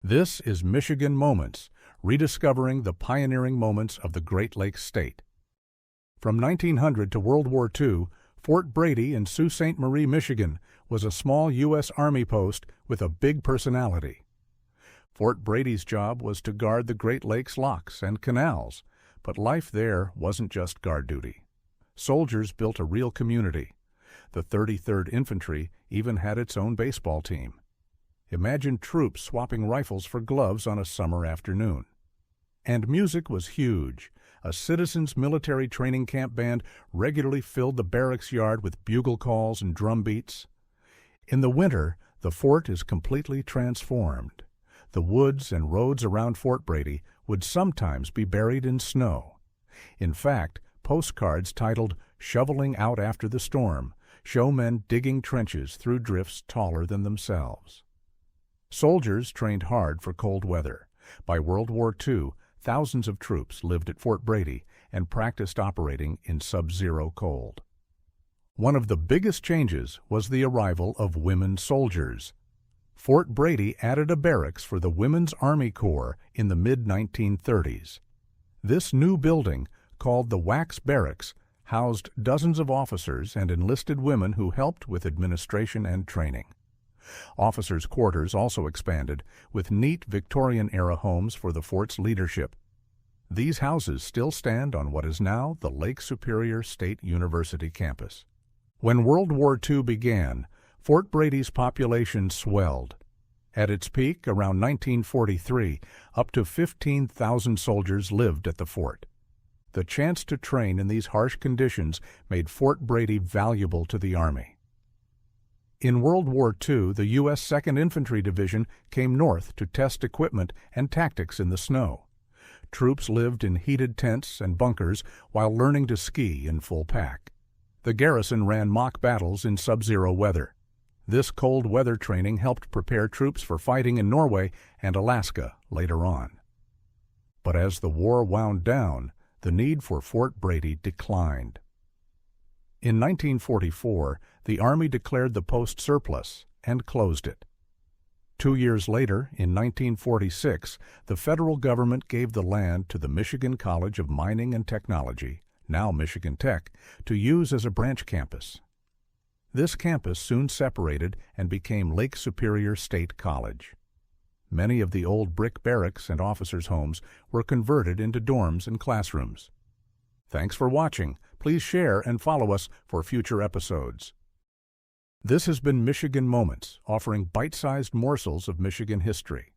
This is Michigan Moments, rediscovering the pioneering moments of the Great Lakes State. From 1900 to World War II, Fort Brady in Sault Ste. Marie, Michigan, was a small U.S. Army post with a big personality. Fort Brady's job was to guard the Great Lakes locks and canals, but life there wasn't just guard duty. Soldiers built a real community. The 33rd Infantry even had its own baseball team. Imagine troops swapping rifles for gloves on a summer afternoon. And music was huge. A citizens' military training camp band regularly filled the barracks yard with bugle calls and drum beats. In the winter, the fort is completely transformed. The woods and roads around Fort Brady would sometimes be buried in snow. In fact, postcards titled "Shoveling Out After the Storm" show men digging trenches through drifts taller than themselves. Soldiers trained hard for cold weather. By World War II, thousands of troops lived at Fort Brady and practiced operating in sub-zero cold. One of the biggest changes was the arrival of women soldiers. Fort Brady added a barracks for the Women's Army Corps in the mid-1930s. This new building, called the Wax Barracks, housed dozens of officers and enlisted women who helped with administration and training. Officers' quarters also expanded, with neat Victorian-era homes for the fort's leadership. These houses still stand on what is now the Lake Superior State University campus. When World War II began, Fort Brady's population swelled. At its peak, around 1943, up to 15,000 soldiers lived at the fort. The chance to train in these harsh conditions made Fort Brady valuable to the Army. In World War II, the U.S. 2nd Infantry Division came north to test equipment and tactics in the snow. Troops lived in heated tents and bunkers while learning to ski in full pack. The garrison ran mock battles in sub-zero weather. This cold weather training helped prepare troops for fighting in Norway and Alaska later on. But as the war wound down, the need for Fort Brady declined. In 1944, the Army declared the post surplus and closed it. 2 years later, in 1946, the federal government gave the land to the Michigan College of Mining and Technology, now Michigan Tech, to use as a branch campus. This campus soon separated and became Lake Superior State College. Many of the old brick barracks and officers' homes were converted into dorms and classrooms. Thanks for watching. Please share and follow us for future episodes. This has been Michigan Moments, offering bite-sized morsels of Michigan history.